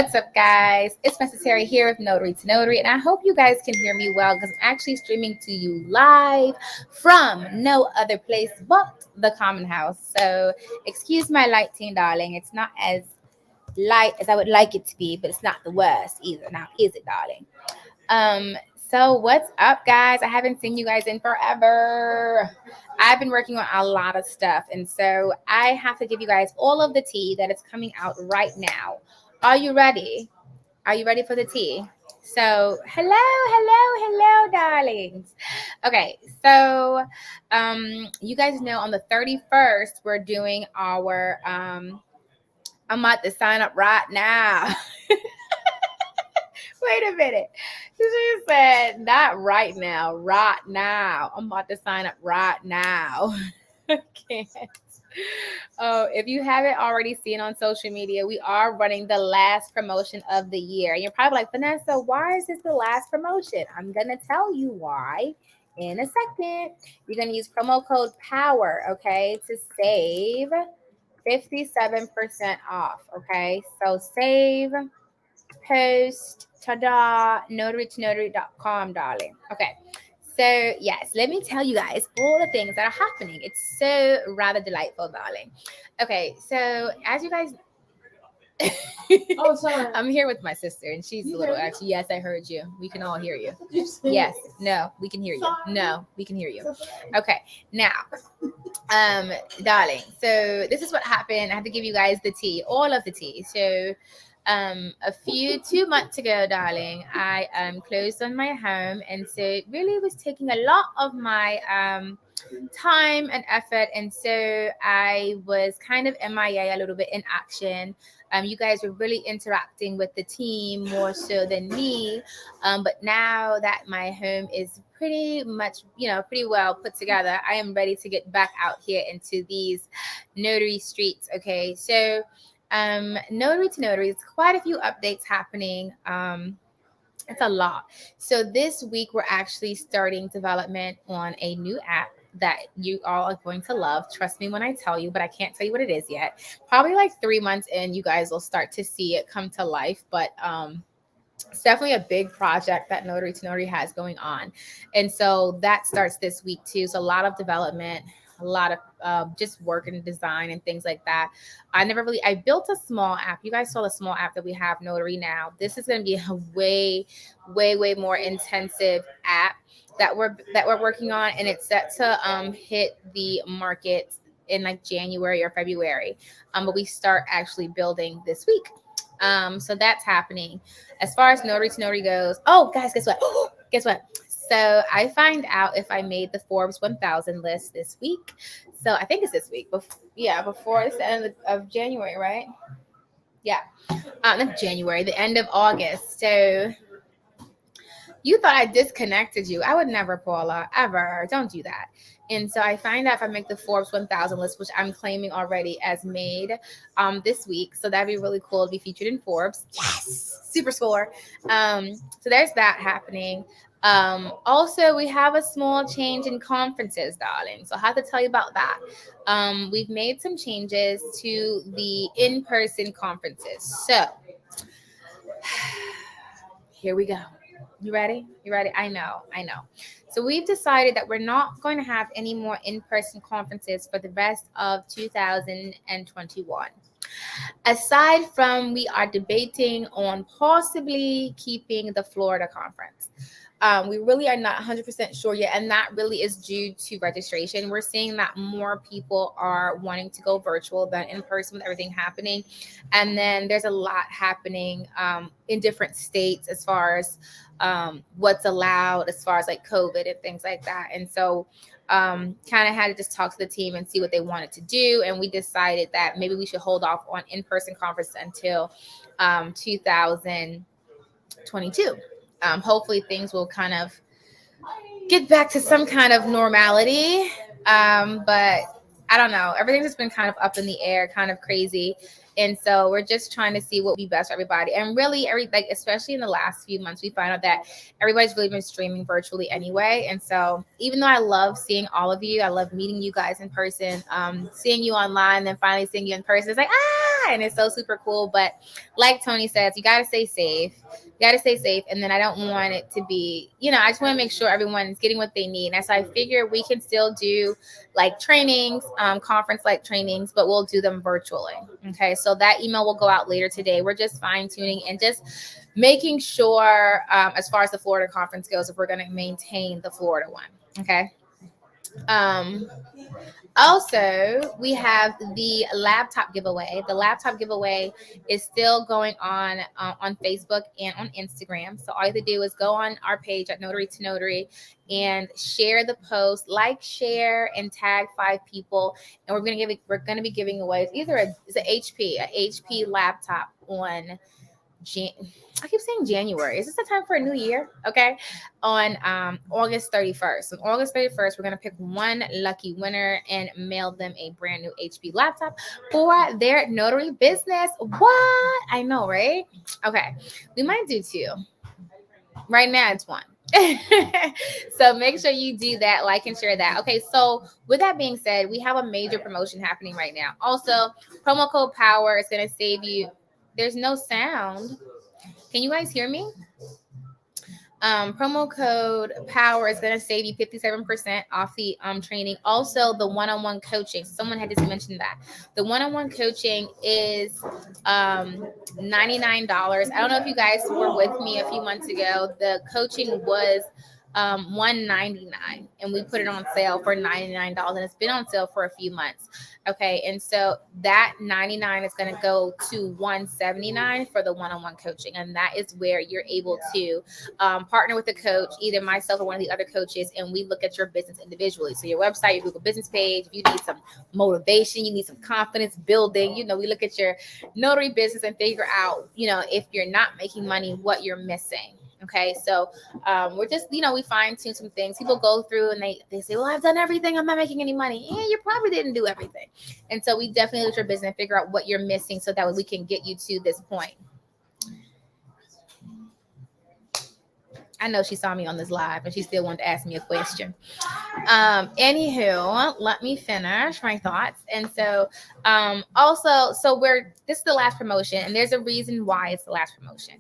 What's up, guys? It's necessary here with Notary to Notary, and I hope you guys can hear me well because I'm actually streaming to you live from no other place but the Common House. So, excuse my lighting, darling. It's not as light as I would like it to be, but it's not the worst either. Now, is it, darling? So what's up, guys? I haven't seen you guys in forever. I've been working on a lot of stuff, and so I have to give you guys all of the tea that is coming out right now. Are you ready? Are you ready for the tea? So, hello, darlings. Okay, so you guys know on the 31st we're doing our I'm about to sign up right now. Wait a minute. She said, not right now, right now. I'm about to sign up right now. I can't. Oh, if you haven't already seen on social media, we are running the last promotion of the year. And you're probably like, Vanessa, why is this the last promotion? I'm going to tell you why in a second. You're going to use promo code POWER, okay, to save 57% off, okay? So save post notary2notary.com, darling. Okay, so yes, let me tell you guys all the things that are happening. It's so rather delightful, darling. Okay, so as you guys Oh, sorry. I'm here with my sister, and she's a little actually. Yes, I heard you. We can all hear you. Yes, no, we can hear you. No, we can hear you. Okay, now, darling. So this is what happened. I have to give you guys the tea, all of the tea. So, 2 months ago, darling, I closed on my home, and so it really was taking a lot of my time and effort, and so I was kind of MIA, a little bit in action. You guys were really interacting with the team more so than me. But now that my home is pretty much, pretty well put together, I am ready to get back out here into these notary streets. Okay, so notary to notary, it's quite a few updates happening. It's a lot. So this week we're actually starting development on a new app that you all are going to love. Trust me when I tell you, but I can't tell you what it is yet. Probably like 3 months in, you guys will start to see it come to life. But it's definitely a big project that Notary to Notary has going on. And so that starts this week too. So a lot of development, a lot of just work and design and things like that. I built a small app. You guys saw the small app that we have, Notary Now. This is going to be a way more intensive app that we're working on, and it's set to hit the market in like January or February. But we start actually building this week. So that's happening. As far as Notary to Notary goes, oh guys, guess what? Guess what? So I find out if I made the Forbes 1000 list this week. So I think it's this week. Before it's the end of January, right? Yeah, not January, the end of August. So you thought I disconnected you. I would never, Paula, ever. Don't do that. And so I find out if I make the Forbes 1000 list, which I'm claiming already as made this week. So that'd be really cool to be featured in Forbes. Yes, super score. So there's that happening. Also, we have a small change in conferences, darling. So I have to tell you about that. We've made some changes to the in-person conferences. So here we go. You ready? You ready? I know. So we've decided that we're not going to have any more in-person conferences for the rest of 2021. Aside from, we are debating on possibly keeping the Florida conference. We really are not 100% sure yet, and that really is due to registration. We're seeing that more people are wanting to go virtual than in person with everything happening. And then there's a lot happening in different states as far as what's allowed, as far as like COVID and things like that. And so kind of had to just talk to the team and see what they wanted to do. And we decided that maybe we should hold off on in-person conference until 2022. Hopefully things will kind of get back to some kind of normality. But I don't know. Everything's just been kind of up in the air, kind of crazy. And so we're just trying to see what would be best for everybody. And really, especially in the last few months, we found out that everybody's really been streaming virtually anyway. And so even though I love seeing all of you, I love meeting you guys in person, seeing you online, then finally seeing you in person, it's like, and it's so super cool. But like Tony says, you got to stay safe. And then I don't want it to be, I just want to make sure everyone's getting what they need. And so I figure we can still do like trainings, conference like trainings, but we'll do them virtually. Okay. So that email will go out later today. We're just fine tuning and just making sure, as far as the Florida conference goes, if we're going to maintain the Florida one. Okay. Also, we have the laptop giveaway. The laptop giveaway is still going on Facebook and on Instagram. So all you have to do is go on our page at Notary to Notary and share the post, share, and tag 5 people. And we're gonna be giving away either an HP laptop on I keep saying January. Is this the time for a new year? Okay. On August 31st. On August 31st, we're going to pick one lucky winner and mail them a brand new HP laptop for their notary business. What? I know, right? Okay. We might do 2. Right now, it's 1. So make sure you do that, like and share that. Okay, so with that being said, we have a major promotion happening right now. Also, promo code POWER is going to save you. There's no sound. Can you guys hear me? Promo code POWER is going to save you 57% off the training. Also, the one-on-one coaching. Someone had just mentioned that. The one-on-one coaching is $99. I don't know if you guys were with me a few months ago. The coaching was $199, and we put it on sale for $99, and it's been on sale for a few months. Okay, and so that $99 is going to go to $179 for the one-on-one coaching, and that is where you're able to partner with a coach, either myself or one of the other coaches, and we look at your business individually. So your website, your Google business page, if you need some motivation, you need some confidence building, we look at your notary business and figure out, if you're not making money, what you're missing. Okay, so we're just, we fine tune some things. People go through and they say, well, I've done everything. I'm not making any money. Yeah, you probably didn't do everything. And so we definitely look at your business and figure out what you're missing so that way we can get you to this point. I know she saw me on this live and she still wanted to ask me a question. Anywho, let me finish my thoughts. And so this is the last promotion, and there's a reason why it's the last promotion.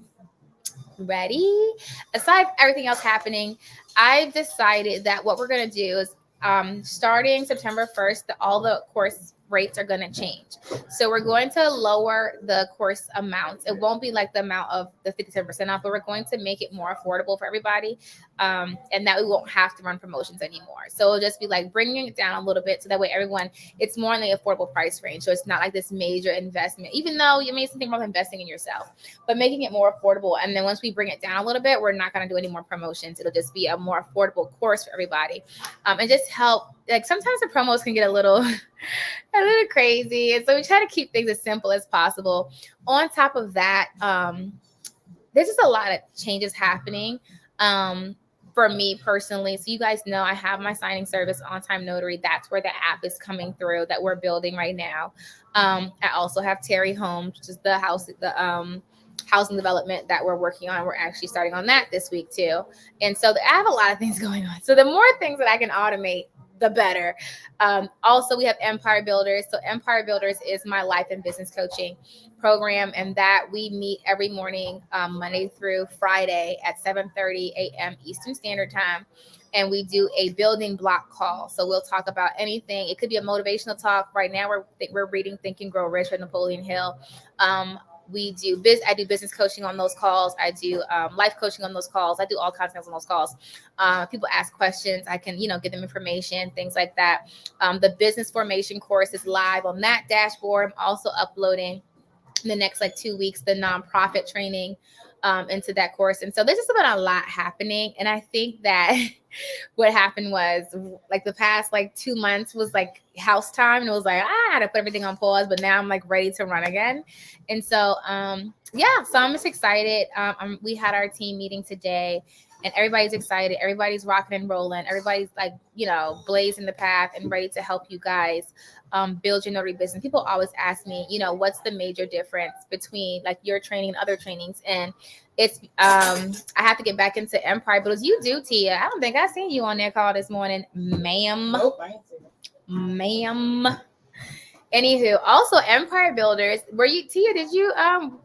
Ready? Aside from everything else happening, I've decided that what we're going to do is starting September 1st, all the course rates are going to change. So we're going to lower the course amounts. It won't be like the amount of the 57% off, but we're going to make it more affordable for everybody, and that we won't have to run promotions anymore. So it'll just be like bringing it down a little bit so that way it's more in the affordable price range. So it's not like this major investment, even though you may think about investing in yourself, but making it more affordable. And then once we bring it down a little bit, we're not going to do any more promotions. It'll just be a more affordable course for everybody, and just help. Like sometimes the promos can get a little crazy. And so we try to keep things as simple as possible. On top of that, there's just a lot of changes happening for me personally. So you guys know I have my signing service, On Time Notary. That's where the app is coming through that we're building right now. I also have Terry Homes, which is the housing development that we're working on. We're actually starting on that this week too. And so I have a lot of things going on. So the more things that I can automate, the better. Also, we have Empire Builders. So Empire Builders is my life and business coaching program, and that we meet every morning, Monday through Friday at 7:30 a.m. Eastern Standard Time. And we do a building block call. So we'll talk about anything. It could be a motivational talk. Right now, we're reading Think and Grow Rich by Napoleon Hill. I do business coaching on those calls. I do life coaching on those calls. I do all kinds of things on those calls. People ask questions. I can, give them information, things like that. The business formation course is live on that dashboard. I'm also uploading in the next 2 weeks the nonprofit training into that course. And so there's just been a lot happening. And I think that what happened was the past 2 months was house time. And it was I had to put everything on pause, but now I'm ready to run again. And so, so I'm just excited. We had our team meeting today and everybody's excited. Everybody's rocking and rolling. Everybody's blazing the path and ready to help you guys build your notary business. People always ask me, what's the major difference between your training and other trainings? And it's I have to get back into Empire Builders. You do, Tia. I don't think I seen you on their call this morning, ma'am. Nope, I ain't seen it. Ma'am. Anywho, also Empire Builders. Were you, Tia? Did you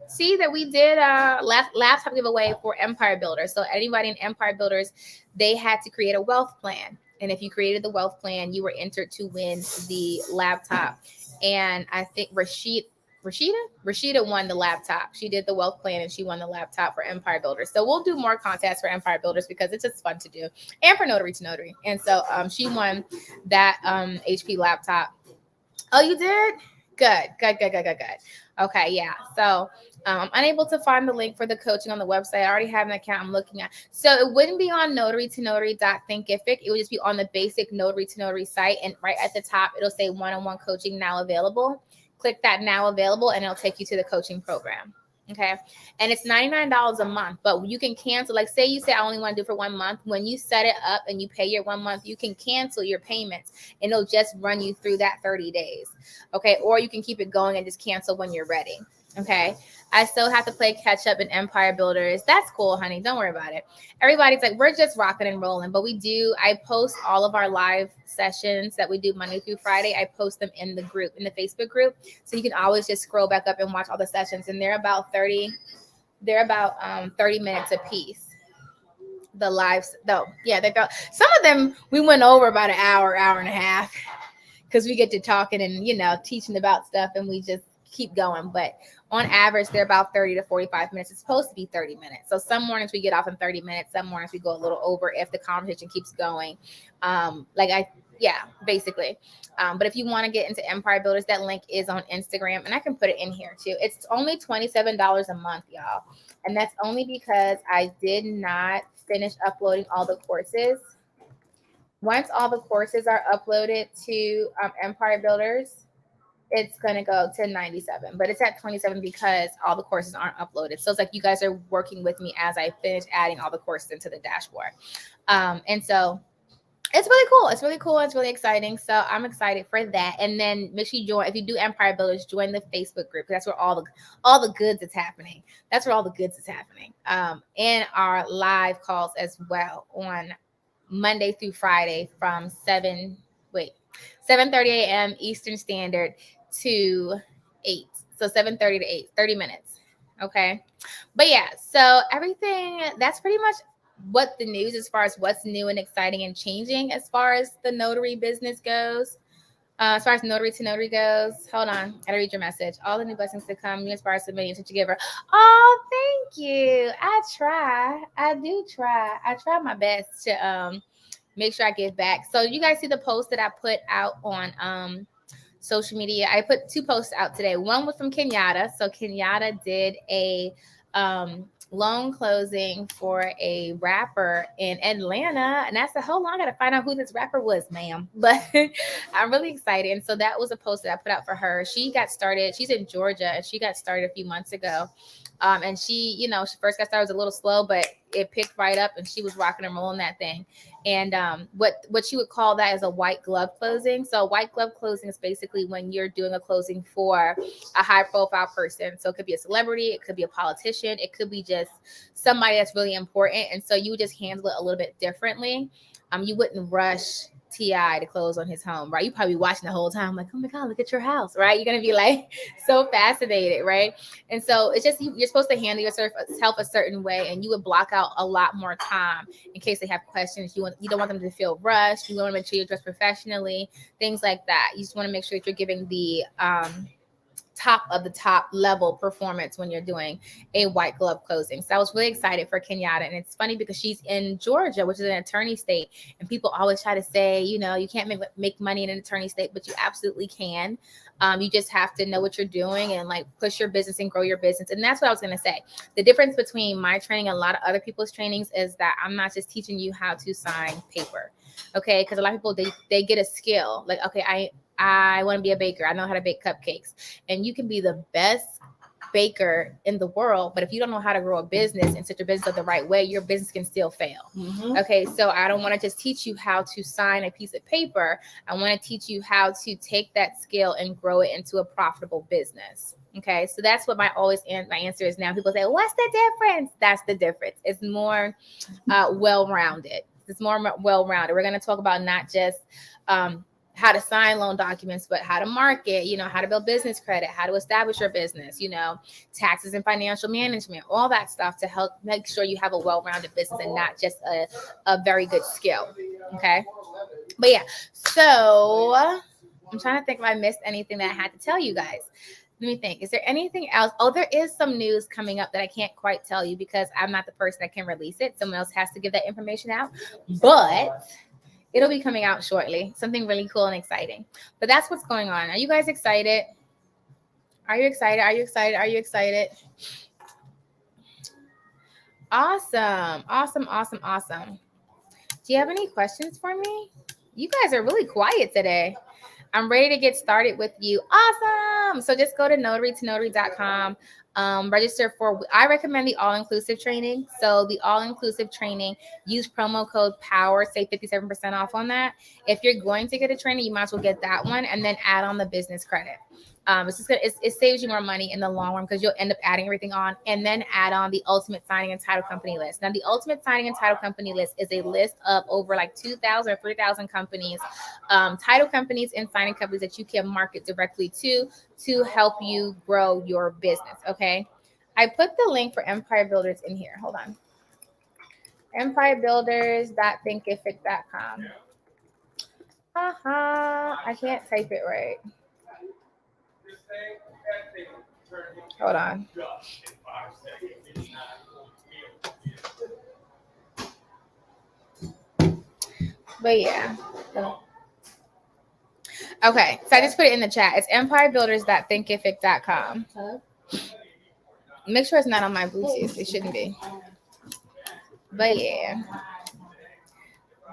see that we did laptop giveaway for Empire Builders? So anybody in Empire Builders, they had to create a wealth plan, and if you created the wealth plan, you were entered to win the laptop. And I think Rashida won the laptop. She did the wealth plan and she won the laptop for Empire Builders. So we'll do more contests for Empire Builders because it's just fun to do, and for Notary to Notary. And so she won that HP laptop. Oh, you did? Good. Okay, yeah. So I'm unable to find the link for the coaching on the website. I already have an account I'm looking at. So it wouldn't be on notary-to-notary.thinkific. It would just be on the basic Notary to Notary site. And right at the top, it'll say one-on-one coaching now available. Click that now available and it'll take you to the coaching program. Okay. And it's $99 a month, but you can cancel. Like say you say, I only want to do for 1 month. When you set it up and you pay your 1 month, you can cancel your payments and it'll just run you through that 30 days. Okay. Or you can keep it going and just cancel when you're ready. Okay. I still have to play catch up in Empire Builders. That's cool, honey. Don't worry about it. Everybody's like, we're just rocking and rolling, but I post all of our live sessions that we do Monday through Friday. I post them in the group, in the Facebook group. So you can always just scroll back up and watch all the sessions. And they're about 30 minutes a piece. The lives though. Yeah, they go. Some of them we went over about an hour and a half because we get to talking and, teaching about stuff and we just keep going. But on average, they're about 30 to 45 minutes. It's supposed to be 30 minutes. So some mornings we get off in 30 minutes. Some mornings we go a little over if the conversation keeps going. Basically. But if you want to get into Empire Builders, that link is on Instagram and I can put it in here too. It's only $27 a month, y'all. And that's only because I did not finish uploading all the courses. Once all the courses are uploaded to Empire Builders, it's going to go to 97, but it's at 27 because all the courses aren't uploaded. So it's like you guys are working with me as I finish adding all the courses into the dashboard. And so it's really cool. It's really cool. It's really exciting. So I'm excited for that. And then make sure you join. If you do Empire Builders, join the Facebook group. That's where all the goods is happening. That's where all the goods is happening. And our live calls as well on Monday through Friday from 7:30 a.m. Eastern Standard to 8. So 7:30 to 8, 30 minutes. Okay. But yeah, so everything, that's pretty much what the news as far as what's new and exciting and changing as far as the notary business goes. As far as Notary to Notary goes, hold on. I gotta read your message. All the new blessings to come. You inspire so many, such a giver. Oh, thank you. I try. I do try. I try my best to make sure I give back. So you guys see the post that I put out on social media. I put 2 posts out today. One was from Kenyatta. So Kenyatta did a loan closing for a rapper in Atlanta. And I said, hold on, I gotta find out who this rapper was, ma'am. But I'm really excited. And so that was a post that I put out for her. She got started, she's in Georgia, and she got started a few months ago. And she first got started was a little slow, but it picked right up and she was rocking and rolling that thing. And what she would call that is a white glove closing. So a white glove closing is basically when you're doing a closing for a high profile person. So it could be a celebrity, it could be a politician, it could be just somebody that's really important. And so you would just handle it a little bit differently. You wouldn't rush T.I. to close on his home, right? You probably watching the whole time like, oh my God, look at your house, right? You're going to be like so fascinated, right? And so it's just, you're supposed to handle yourself a certain way, and you would block out a lot more time in case they have questions. You don't want them to feel rushed. You want to make sure you're dressed professionally, things like that. You just want to make sure that you're giving the top of the top level performance when you're doing a white glove closing. So I was really excited for Kenyatta. And it's funny because she's in Georgia, which is an attorney state. And people always try to say, you can't make money in an attorney state, but you absolutely can. You just have to know what you're doing and like push your business and grow your business. And that's what I was going to say. The difference between my training and a lot of other people's trainings is that I'm not just teaching you how to sign paper. Okay. Because a lot of people, they get a skill. Like, okay, I want to be a baker. I know how to bake cupcakes. And you can be the best baker in the world, but if you don't know how to grow a business and set your business up the right way, your business can still fail. Mm-hmm. Okay, so I don't want to just teach you how to sign a piece of paper. I want to teach you how to take that skill and grow it into a profitable business. Okay, so that's what my answer is now. People say, what's the difference? That's the difference. It's more well-rounded. It's more well-rounded. We're going to talk about not just how to sign loan documents, but how to market, how to build business credit, how to establish your business, taxes and financial management, all that stuff to help make sure you have a well-rounded business and not just a very good skill. Okay. But yeah, so I'm trying to think if I missed anything that I had to tell you guys. Let me think. Is there anything else? Oh, there is some news coming up that I can't quite tell you because I'm not the person that can release it. Someone else has to give that information out. But it'll be coming out shortly. Something really cool and exciting. But that's what's going on. Are you guys excited? Are you excited? Are you excited? Are you excited? Awesome. Awesome. Awesome. Awesome. Do you have any questions for me? You guys are really quiet today. I'm ready to get started with you. Awesome. So just go to notarytonotary.com. Register for, I recommend the all-inclusive training. So the all-inclusive training, use promo code POWER, save 57% off on that. If you're going to get a training, you might as well get that one and then add on the business credit. It's just it saves you more money in the long run because you'll end up adding everything on and then add on the ultimate signing and title company list. Now, the ultimate signing and title company list is a list of over like 2,000 or 3,000 companies, title companies and signing companies that you can market directly to help you grow your business. Okay. I put the link for Empire Builders in here. Hold on. Empirebuilders.thinkific.com. I can't type it right. Hold on. But yeah. Okay, so I just put it in the chat. It's empirebuilders.thinkific.com. Make sure it's not on my Bluetooth. It shouldn't be. But yeah.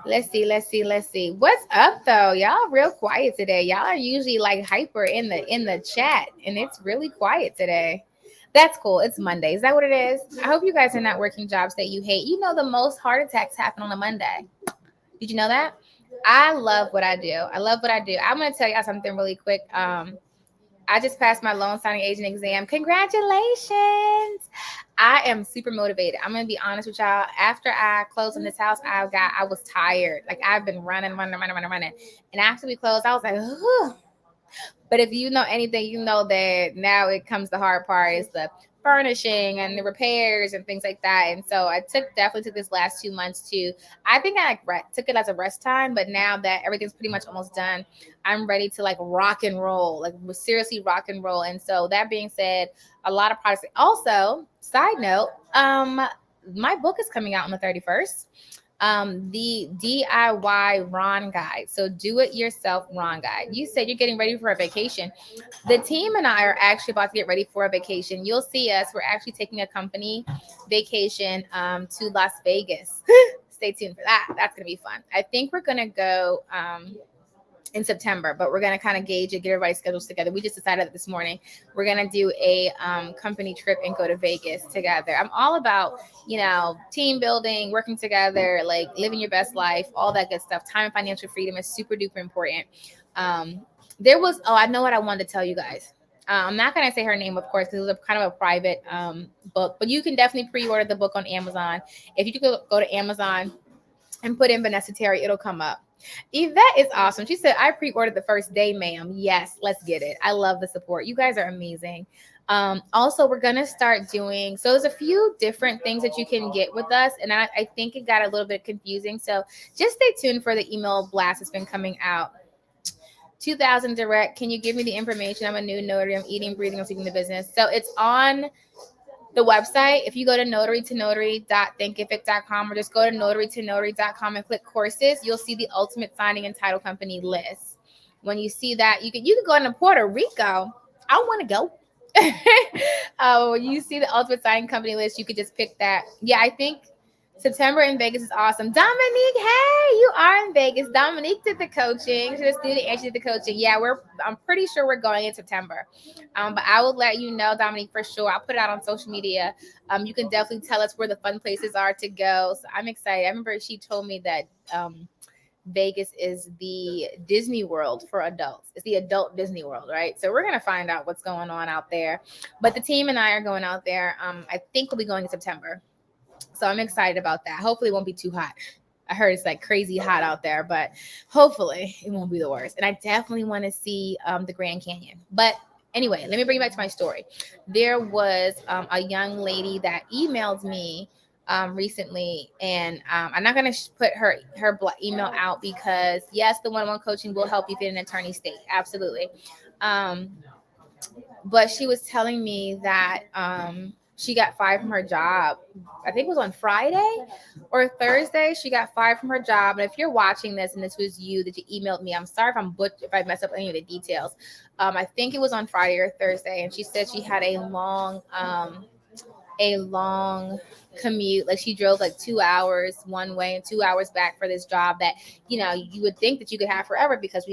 Let's see. What's up though? Y'all real quiet today. Y'all are usually like hyper in the chat, and it's really quiet today. That's cool. It's Monday. Is that what it is? I hope you guys are not working jobs that you hate. You know the most heart attacks happen on a Monday. Did you know that? I love what I do. I'm going to tell y'all something really quick. I just passed my loan signing agent exam. Congratulations. I am super motivated. I'm going to be honest with y'all. After I closed on this house, I was tired. Like I've been running. And after we closed, I was like, whew. But if you know anything, you know that now it comes the hard part is the furnishing and the repairs and things like that. And so I definitely took this last 2 months I think I took it as a rest time, but now that everything's pretty much almost done, I'm ready to like rock and roll, like seriously rock and roll. And so that being said, a lot of products. Also, side note, my book is coming out on the 31st. The DIY Ron Guide. So do it yourself Ron Guide. You said you're getting ready for a vacation. The team and I are actually about to get ready for a vacation. You'll see us. We're actually taking a company vacation to Las Vegas. Stay tuned for that. That's going to be fun. I think we're going to go in September, but we're going to kind of gauge it, get everybody's schedules together. We just decided that this morning we're going to do a company trip and go to Vegas together. I'm all about, team building, working together, like living your best life, all that good stuff. Time and financial freedom is super duper important. I know what I wanted to tell you guys. I'm not going to say her name, of course, because it was kind of a private book, but you can definitely pre-order the book on Amazon. If you go to Amazon and put in Vanessa Terry, it'll come up. Yvette is awesome. She said, I pre-ordered the first day, ma'am. Yes, let's get it. I love the support. You guys are amazing. Also, we're going to start doing, so there's a few different things that you can get with us. And I think it got a little bit confusing. So just stay tuned for the email blast that's been coming out. 2000 direct. Can you give me the information? I'm a new notary. I'm eating, breathing, I'm sleeping the business. So it's on the website. If you go to notarytonotary.thinkific.com or just go to notarytonotary.com and click courses, you'll see the ultimate signing and title company list. When you see that, you can go into Puerto Rico. I want to go. When you see the ultimate signing company list, you could just pick that. Yeah, I think September in Vegas is awesome. Dominique, hey, you are in Vegas. Dominique did the coaching. She's a student and she did the coaching. Yeah, I'm pretty sure we're going in September. But I will let you know, Dominique, for sure. I'll put it out on social media. You can definitely tell us where the fun places are to go. So I'm excited. I remember she told me that Vegas is the Disney World for adults. It's the adult Disney World, right? So we're going to find out what's going on out there. But the team and I are going out there. I think we'll be going in September. So I'm excited about that. Hopefully it won't be too hot. I heard it's like crazy hot out there, but hopefully it won't be the worst. And I definitely want to see the Grand Canyon. But anyway, let me bring you back to my story. There was a young lady that emailed me recently, and I'm not going to put her email out because yes, the one-on-one coaching will help you get an attorney state, absolutely. Um, but she was telling me that she got fired from her job. I think it was on Friday or Thursday. She got fired from her job. And if you're watching this and this was you that you emailed me, I'm sorry if I mess up any of the details. I think it was on Friday or Thursday, and she said she had a long commute. Like she drove like 2 hours one way and 2 hours back for this job that, you would think that you could have forever because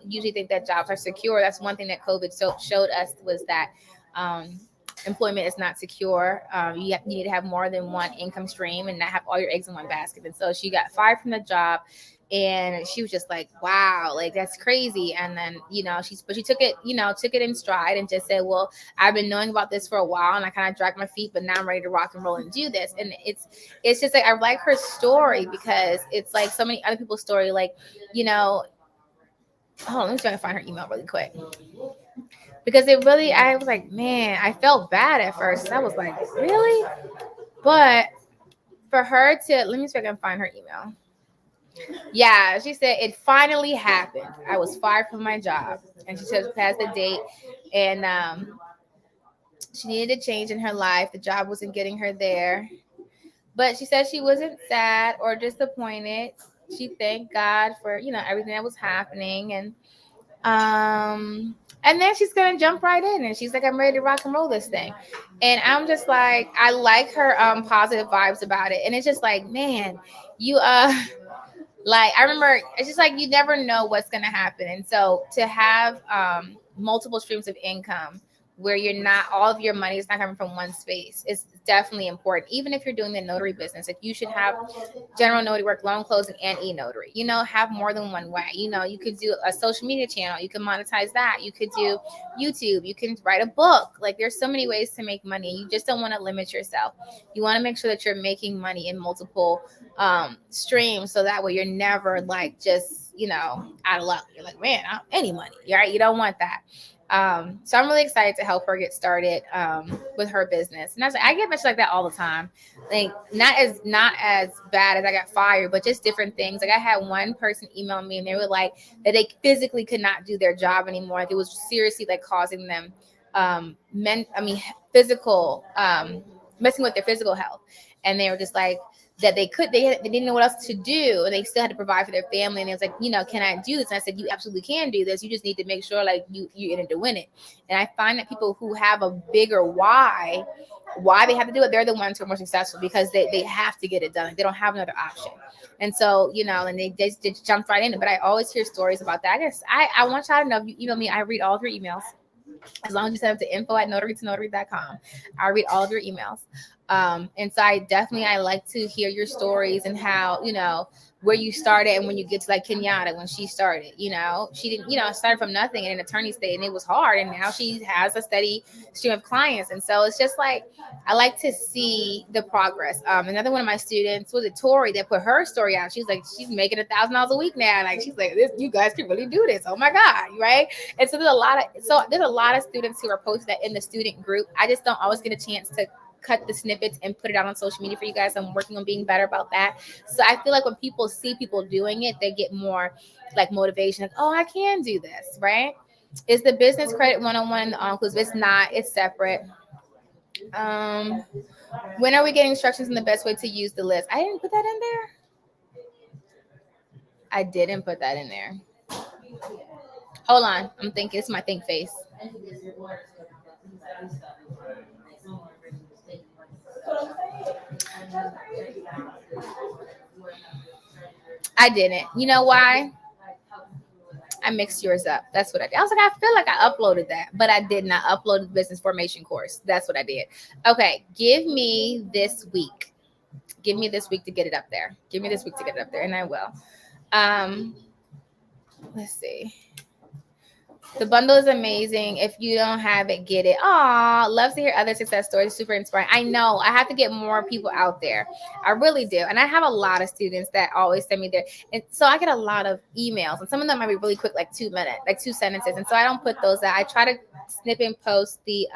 usually think that jobs are secure. That's one thing that COVID showed us was that employment is not secure. You need to have more than one income stream and not have all your eggs in one basket. And so she got fired from the job. And she was just like, wow, like that's crazy. And then, she took it in stride and just said, well, I've been knowing about this for a while and I kind of dragged my feet, but now I'm ready to rock and roll and do this. And it's just like, I like her story because it's like so many other people's story. Like, hold on, let me try to find her email really quick. Because I was like, man, I felt bad at first. I was like, really? But for her to, let me see if I can find her email. Yeah, she said it finally happened. I was fired from my job, and she said past the date, and she needed a change in her life. The job wasn't getting her there, but she said she wasn't sad or disappointed. She thanked God for everything that was happening, and then she's gonna jump right in, and she's like, I'm ready to rock and roll this thing. And I'm just like, I like her positive vibes about it, and it's just like, man, you like I remember it's just like you never know what's going to happen. And so to have multiple streams of income where you're not, all of your money is not coming from one space, is definitely important. Even if you're doing the notary business, like you should have general notary work, loan closing, and e-notary. Have more than one way. You could do a social media channel, you can monetize that, you could do YouTube, you can write a book. Like there's so many ways to make money. You just don't want to limit yourself. You want to make sure that you're making money in multiple streams, so that way you're never like just out of luck. You're like, man, I don't have any money, right? You don't want that. So I'm really excited to help her get started with her business. And I get much like that all the time. Like not as bad as I got fired, but just different things. Like I had one person email me and they were like that they physically could not do their job anymore. Like it was seriously like causing them physical messing with their physical health. And they were just like that they didn't know what else to do, and they still had to provide for their family. And it was like, can I do this? And I said, you absolutely can do this. You just need to make sure like you're in it to win it. And I find that people who have a bigger why they have to do it, they're the ones who are more successful because they have to get it done. Like, they don't have another option. And so, and they just jumped right in it. But I always hear stories about that. I guess I want y'all to know, if you email me, I read all of your emails. As long as you send them to info@notarytonotary.com, I read all of your emails. And so I like to hear your stories and how, where you started and when you get to like Kenyatta, when she started, she didn't, started from nothing in an attorney state and it was hard. And now she has a steady stream of clients. And so it's just like, I like to see the progress. Another one of my students was Tori that put her story out. She's like, she's making $1,000 a week now. Like, she's like, you guys can really do this. Oh my God. Right. And so there's a lot of students who are posted that in the student group. I just don't always get a chance to cut the snippets and put it out on social media for you guys. I'm working on being better about that. So I feel like when people see people doing it, they get more like motivation. Like, oh, I can do this, right? Is the business credit 101 in the all-inclusive? It's not. It's separate. When are we getting instructions on the best way to use the list? I didn't put that in there. I didn't put that in there. Hold on. I'm thinking. It's my think face. I didn't. You know why? I mixed yours up. That's what I did. I was like, I feel like I uploaded that, but I did not upload the business formation course. That's what I did. Okay, give me this week. Give me this week to get it up there. Give me this week to get it up there, and I will. Let's see. The bundle is amazing. If you don't have it, get it. Aw, love to hear other success stories. Super inspiring. I know I have to get more people out there. I really do. And I have a lot of students that always send me their, and so I get a lot of emails, and some of them might be really quick, like 2 minutes, like 2 sentences. And so I don't put those out. I try to snip and post the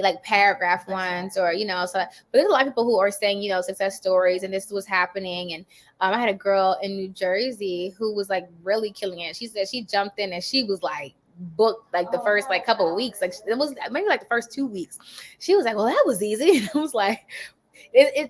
like paragraph ones, or so, but there's a lot of people who are saying success stories and this was happening. And I had a girl in New Jersey who was like really killing it. She said she jumped in and she was like booked like the first like couple of weeks, like it was maybe like the first 2 weeks. She was like, well, that was easy. And I was like,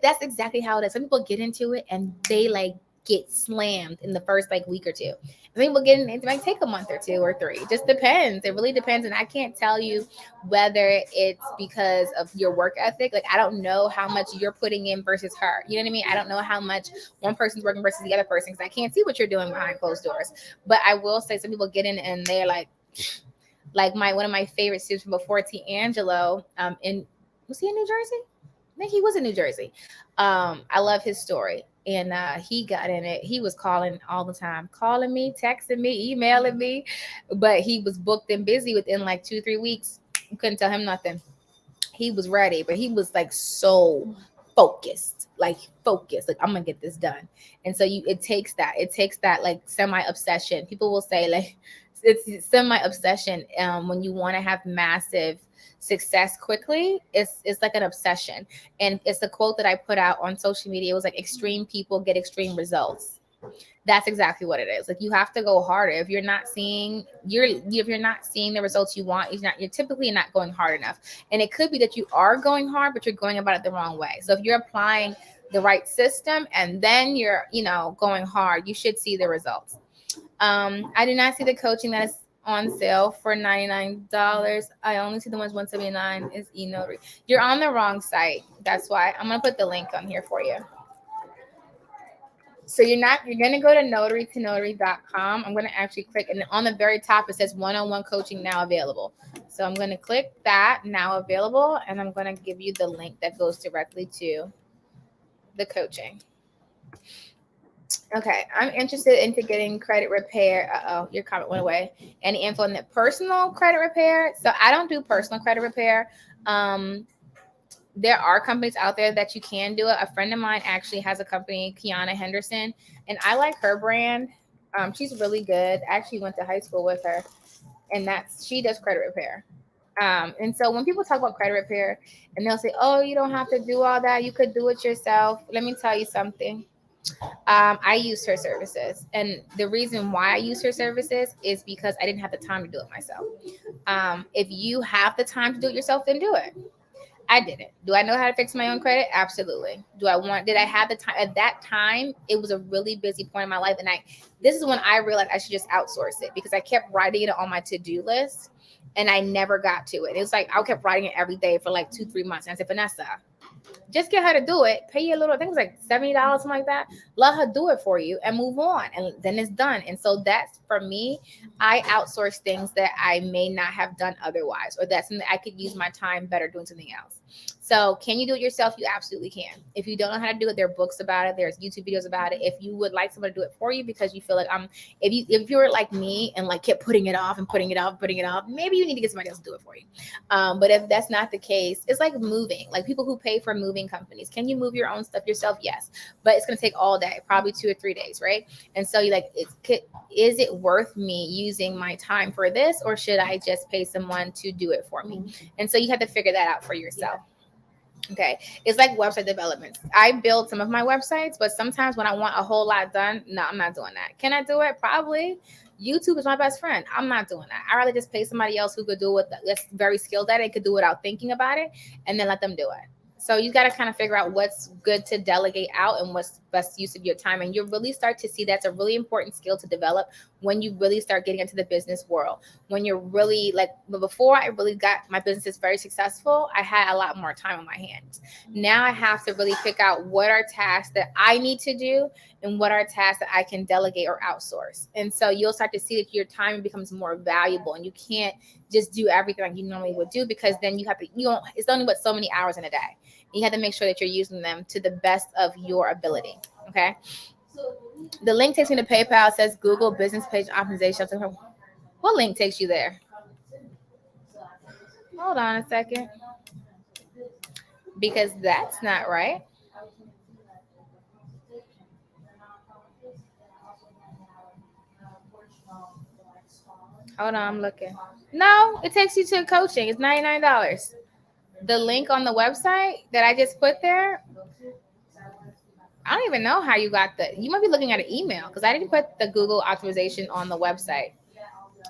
that's exactly how it is. Some people get into it and they like get slammed in the first like week or two. Some people get in it might take a month or 2 or 3. It just depends. It really depends. And I can't tell you whether it's because of your work ethic. Like I don't know how much you're putting in versus her. You know what I mean? I don't know how much one person's working versus the other person, because I can't see what you're doing behind closed doors. But I will say some people get in and they're like one of my favorite students from before, T. Angelo, was he in New Jersey? I think he was in New Jersey. I love his story. And he got in it. He was calling all the time, calling me, texting me, emailing me. But he was booked and busy within like 2-3 weeks. You couldn't tell him nothing. He was ready, but he was like so focused, like I'm gonna get this done. And so it takes that like semi obsession. People will say like it's semi obsession when you want to have massive success quickly. It's like an obsession. And it's a quote that I put out on social media. It was like, extreme people get extreme results. That's exactly what it is. Like you have to go harder. If you're not seeing the results you want, you're typically not going hard enough. And it could be that you are going hard, but you're going about it the wrong way. So if you're applying the right system and then you're going hard, you should see the results. I do not see the coaching that is on sale for $99. I only see the ones $179 is eNotary. You're on the wrong site. That's why I'm gonna put the link on here for you. So you're gonna go to notarytonotary.com. I'm gonna actually click, and on the very top it says one-on-one coaching now available. So I'm gonna click that, now available, and I'm gonna give you the link that goes directly to the coaching. Okay, I'm interested into getting credit repair. Your comment went away. Any info on the personal credit repair? So I don't do personal credit repair. There are companies out there that you can do it. A friend of mine actually has a company, Kiana Henderson, and I like her brand. She's really good. I actually went to high school with her, and she does credit repair. And so when people talk about credit repair and they'll say, oh, you don't have to do all that, you could do it yourself. Let me tell you something. I used her services, and the reason why I used her services is because I didn't have the time to do it myself. If you have the time to do it yourself, then do it. I didn't. Do I know how to fix my own credit? Absolutely. Did I have the time? At that time, it was a really busy point in my life, and this is when I realized I should just outsource it, because I kept writing it on my to-do list and I never got to it. It was like I kept writing it every day for like 2-3 months. And I said, Vanessa, just get her to do it. Pay you a little, I think it was like $70, something like that. Let her do it for you and move on. And then it's done. And so that's, for me, I outsource things that I may not have done otherwise, or that's something I could use my time better doing something else. So can you do it yourself? You absolutely can. If you don't know how to do it, there are books about it. There's YouTube videos about it. If you would like someone to do it for you because you feel like if you're like me and like kept putting it off and putting it off, maybe you need to get somebody else to do it for you. But if that's not the case, it's like moving. Like people who pay for moving companies. Can you move your own stuff yourself? Yes. But it's going to take all day, probably 2 or 3 days, right? And so you're like, is it worth me using my time for this, or should I just pay someone to do it for me? And so you have to figure that out for yourself. Okay. It's like website development. I build some of my websites, but sometimes when I want a whole lot done, no, I'm not doing that. Can I do it? Probably. YouTube is my best friend. I'm not doing that. I'd rather just pay somebody else who could do it, that's very skilled at it, could do it without thinking about it, and then let them do it. So you got to kind of figure out what's good to delegate out and what's best use of your time. And you'll really start to see that's a really important skill to develop when you really start getting into the business world. When you're really before I really got my businesses very successful, I had a lot more time on my hands. Now I have to really pick out what are tasks that I need to do and what are tasks that I can delegate or outsource. And so you'll start to see that your time becomes more valuable, and you can't just do everything like you normally would do, because then it's only but so many hours in a day. You have to make sure that you're using them to the best of your ability. Okay. The link takes me to PayPal. It says Google business page optimization. What link takes you there? Hold on a second. Because that's not right. Hold on, I'm looking. No, it takes you to coaching. It's $99. The link on the website that I just put there, I don't even know how you got the. You might be looking at an email because I didn't put the Google authorization on the website.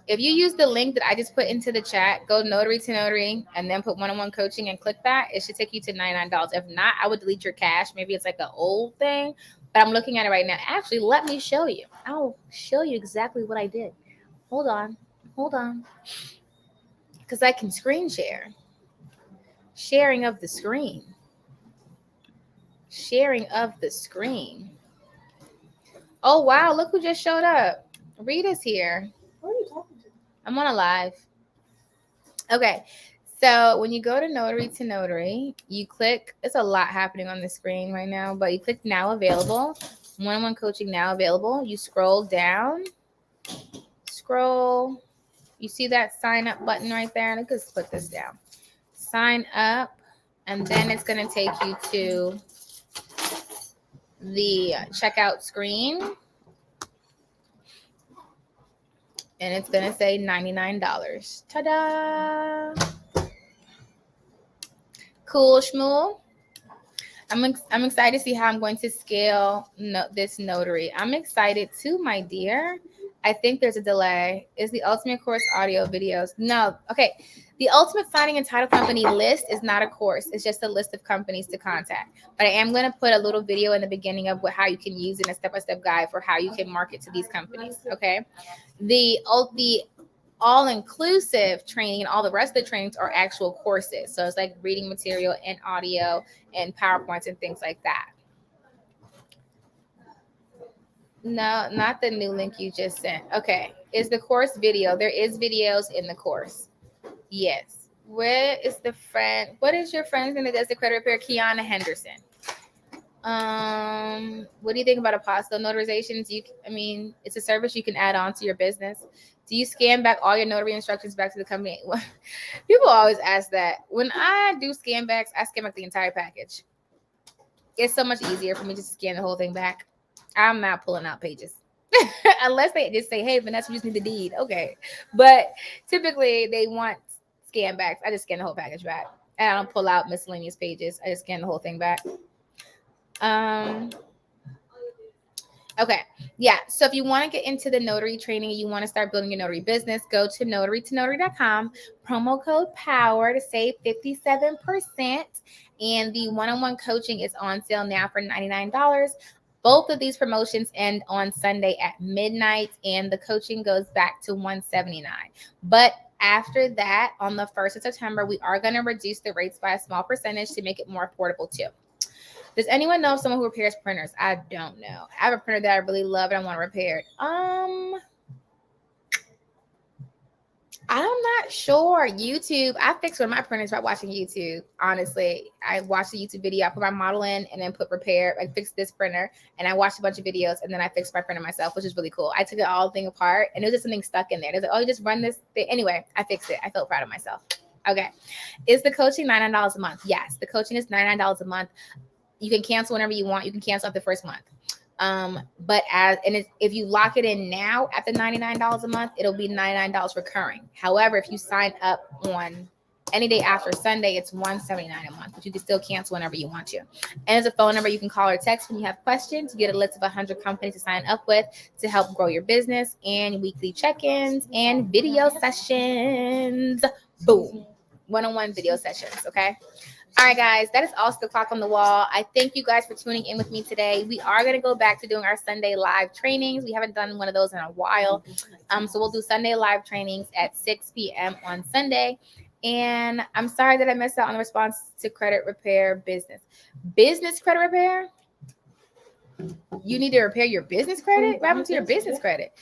If you use the link that I just put into the chat, go Notary to Notary and then put one-on-one coaching and click that. It should take you to $99. If not, I would delete your cache. Maybe it's like an old thing, but I'm looking at it right now. Actually, let me show you. I'll show you exactly what I did. Hold on. Because I can screen share. Sharing of the screen. Oh, wow. Look who just showed up. Rita's here. Who are you talking to? I'm on a live. Okay. So when you go to Notary, you click, it's a lot happening on the screen right now, but you click now available, one-on-one coaching now available. You scroll down, you see that sign up button right there? Let's just put this down. Sign up, and then it's going to take you to the checkout screen. And it's going to say $99. Ta-da! Cool, Shmuel. I'm excited to see how I'm going to scale this Notary. I'm excited too, my dear. I think there's a delay. Is the Ultimate Course audio videos? No. Okay. The Ultimate Signing and Title Company list is not a course. It's just a list of companies to contact. But I am going to put a little video in the beginning of how you can use it, a step-by-step guide for how you can market to these companies. Okay. The all-inclusive training and all the rest of the trainings are actual courses. So it's like reading material and audio and PowerPoints and things like that. No, not the new link you just sent. Okay. Is the course video? There is videos in the course. Yes. Where is the friend? What is your friend's name that does the credit repair? Kiana Henderson. What do you think about apostille notarizations? It's a service you can add on to your business. Do you scan back all your notary instructions back to the company? People always ask that. When I do scan backs, I scan back the entire package. It's so much easier for me just to scan the whole thing back. I'm not pulling out pages. Unless they just say, hey, Vanessa, we just need the deed. Okay. But typically they want scan backs. I just scan the whole package back. And I don't pull out miscellaneous pages. I just scan the whole thing back. Okay. Yeah. So if you want to get into the notary training, you want to start building your notary business, go to notarytonotary.com, promo code POWER to save 57%. And the one-on-one coaching is on sale now for $99. Both of these promotions end on Sunday at midnight, and the coaching goes back to $179. But after that, on the 1st of September, we are going to reduce the rates by a small percentage to make it more affordable too. Does anyone know someone who repairs printers? I don't know. I have a printer that I really love and I want to repair it. I'm not sure. YouTube. I fixed one of my printers by watching YouTube. Honestly, I watched a YouTube video. I put my model in and then put repair. I fixed this printer and I watched a bunch of videos and then I fixed my printer myself, which is really cool. I took it all thing apart and it was just something stuck in there. It was like, oh, you just run this thing. Anyway, I fixed it. I felt proud of myself. Okay. Is the coaching $99 a month? Yes. The coaching is $99 a month. You can cancel whenever you want. You can cancel after the first month. But if you lock it in now at the $99 a month, it'll be $99 recurring. However, if you sign up on any day after Sunday, it's $179 a month, but you can still cancel whenever you want to. And there's a phone number you can call or text when you have questions. You get a list of 100 companies to sign up with to help grow your business, and weekly check-ins and video sessions. Boom. One-on-one video sessions. Okay. All right, guys, that is also the clock on the wall. I thank you guys for tuning in with me today. We are going to go back to doing our Sunday live trainings. We haven't done one of those in a while. So we'll do Sunday live trainings at 6 p.m. on Sunday. And I'm sorry that I missed out on the response to credit repair business. Business credit repair? You need to repair your business credit? What happened to your business credit?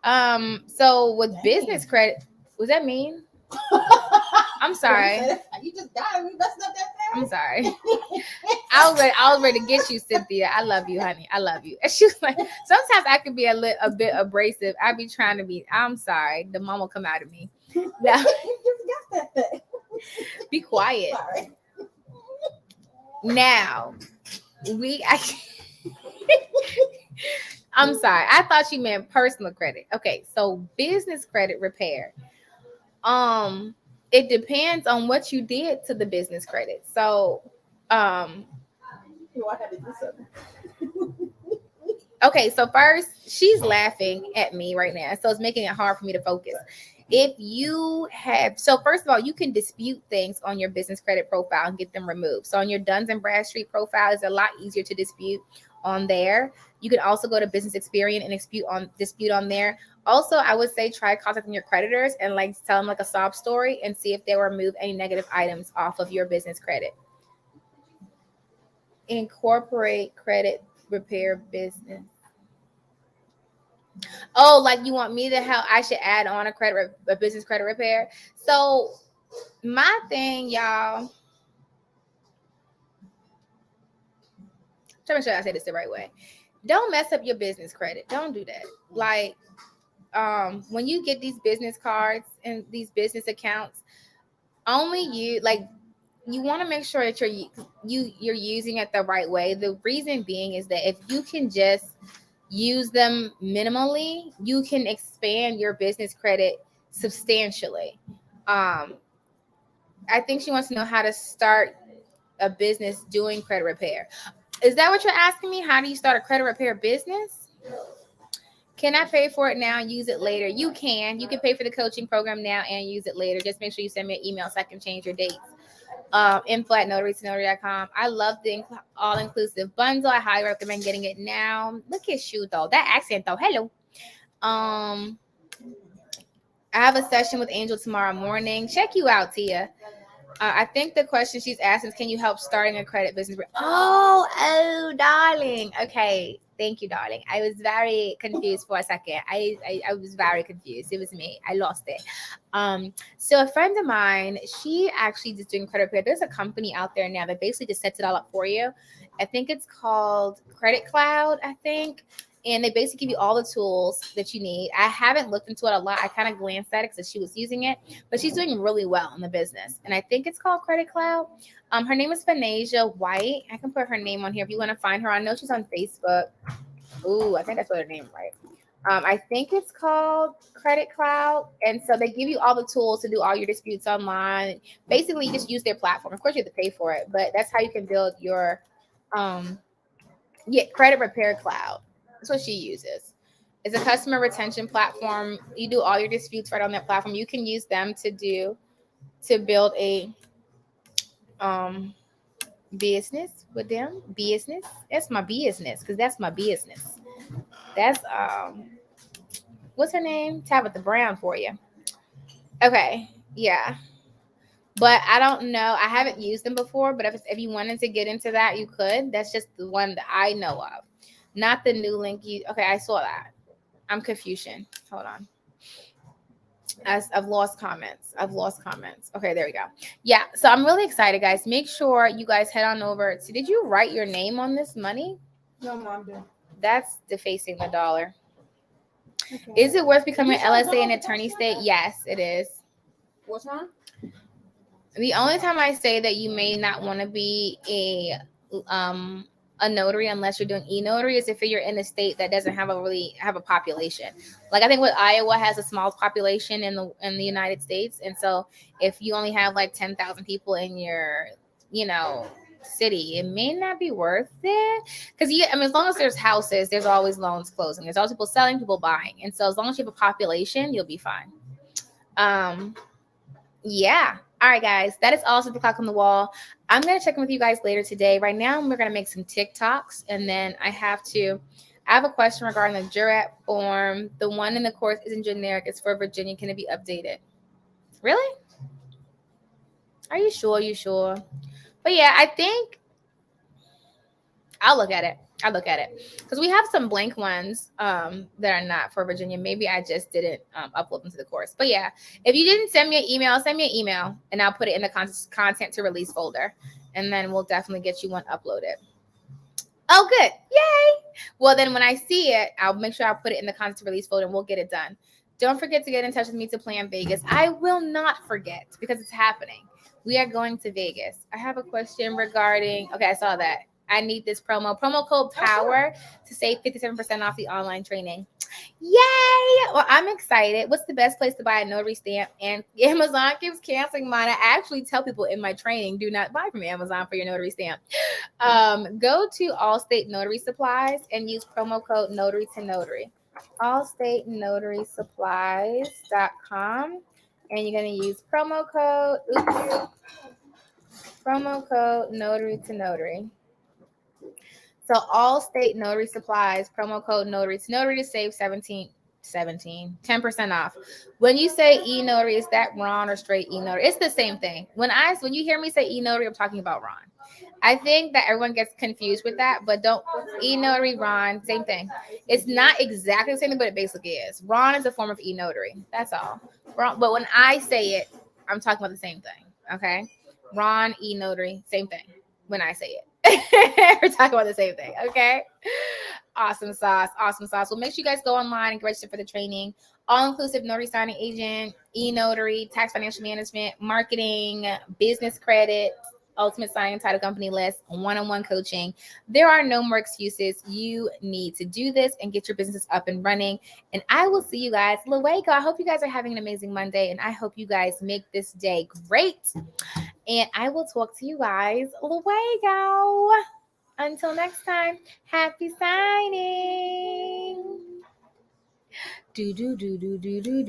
So with business credit, what does that mean? I'm sorry. You just got me messing up that fast. I'm sorry. I was ready to get you, Cynthia. I love you, honey. I love you. And she was like, sometimes I can be a bit abrasive. I be trying to be. I'm sorry. The mom will come out of me. Yeah. You just got that thing. Be quiet. Sorry. Now, I'm sorry. I thought you meant personal credit. Okay, so business credit repair. It depends on what you did to the business credit. So, I had to do something. okay, so first, she's laughing at me right now, so it's making it hard for me to focus. If you have, so first of all, you can dispute things on your business credit profile and get them removed. So on your Duns and Bradstreet profile, it's a lot easier to dispute on there. You can also go to Business Experience and dispute on there. Also, I would say try contacting your creditors and like tell them like a sob story and see if they will remove any negative items off of your business credit. Incorporate credit repair business. Oh, like you want me to help? I should add on a business credit repair. So my thing, y'all. Try to make sure I say this the right way. Don't mess up your business credit. Don't do that. Like, when you get these business cards and these business accounts, only you want to make sure that you're using it the right way. The reason being is that if you can just use them minimally, you can expand your business credit substantially. I think she wants to know how to start a business doing credit repair. Is that what you're asking me? How do you start a credit repair business? Can I pay for it now and use it later? You can. You can pay for the coaching program now and use it later. Just make sure you send me an email so I can change your dates. info@notarytonotary.com. I love the all-inclusive bundle. I highly recommend getting it now. Look at you though. That accent though. Hello. I have a session with Angel tomorrow morning. Check you out, Tia. I think the question she's asking is, can you help starting a credit business? Oh, darling. Okay. Thank you, darling. I was very confused for a second. I was very confused. It was me. I lost it. So a friend of mine, she actually is doing credit repair. There's a company out there now that basically just sets it all up for you. I think it's called Credit Cloud, I think. And they basically give you all the tools that you need. I haven't looked into it a lot. I kind of glanced at it because she was using it, but she's doing really well in the business. And I think it's called Credit Cloud. Her name is Panasia White. I can put her name on here if you want to find her. I know she's on Facebook. Ooh, I think I spelled her name right. I think it's called Credit Cloud. And so they give you all the tools to do all your disputes online. Basically, you just use their platform. Of course, you have to pay for it, but that's how you can build your credit repair cloud. That's what she uses. It's a customer retention platform. You do all your disputes right on that platform. You can use them to build a business with them. Business. That's my business because that's my business. That's what's her name? Tabitha Brown for you. Okay, yeah. But I don't know. I haven't used them before. But if you wanted to get into that, you could. That's just the one that I know of. Not the new link. Okay, I saw that. I'm Confucian. Hold on. I've lost comments. Okay, there we go. Yeah, so I'm really excited, guys. Make sure you guys head on over. So did you write your name on this money? No, Mom did. That's defacing the dollar. Okay. Is it worth becoming an LSA and attorney state? Yes, it is. What's wrong? The only time I say that you may not want to be a notary unless you're doing e-notary is if you're in a state that doesn't have a population. Like I think what Iowa has a small population in the United States, and so if you only have like 10,000 people in your city, it may not be worth it because as long as there's houses, there's always loans closing. There's always people selling, people buying, and so as long as you have a population, you'll be fine. Yeah. All right, guys, that is also the clock on the wall. I'm going to check in with you guys later today. Right now, we're going to make some TikToks, and then I have a question regarding the jurat form. The one in the course isn't generic. It's for Virginia. Can it be updated? Really? Are you sure? But yeah, I think I'll look at it. Because we have some blank ones that are not for Virginia. Maybe I just didn't upload them to the course. But yeah, if you didn't send me an email, send me an email and I'll put it in the content to release folder. And then we'll definitely get you one uploaded. Oh, good. Yay. Well, then when I see it, I'll make sure I'll put it in the content to release folder and we'll get it done. Don't forget to get in touch with me to plan Vegas. I will not forget because it's happening. We are going to Vegas. I have a question regarding, okay, I saw that. I need this promo code POWER to save 57% off the online training. Yay! Well, I'm excited. What's the best place to buy a notary stamp? And Amazon keeps canceling mine. I actually tell people in my training, do not buy from Amazon for your notary stamp. Go to Allstate Notary Supplies and use promo code Notary to Notary. AllstateNotarySupplies.com. And you're going to use promo code Notary to Notary. So Allstate Notary Supplies, promo code Notary to Notary to save 10% off. When you say e-notary, is that Ron or straight e-notary? It's the same thing. When you hear me say e-notary, I'm talking about Ron. I think that everyone gets confused with that, but don't e-notary, Ron, same thing. It's not exactly the same thing, but it basically is. Ron is a form of e-notary. That's all. Ron, but when I say it, I'm talking about the same thing. Okay. Ron, e-notary, same thing when I say it. We're talking about the same thing. Okay. Awesome sauce. Well, make sure you guys go online and register for the training. All-inclusive notary signing agent, e-notary, tax financial management, marketing, business credit, ultimate signing title company list, one-on-one coaching. There are no more excuses. You need to do this and get your businesses up and running. And I will see you guys. Luego, I hope you guys are having an amazing Monday, and I hope you guys make this day great. And I will talk to you guys luego. Until next time, happy signing. Do.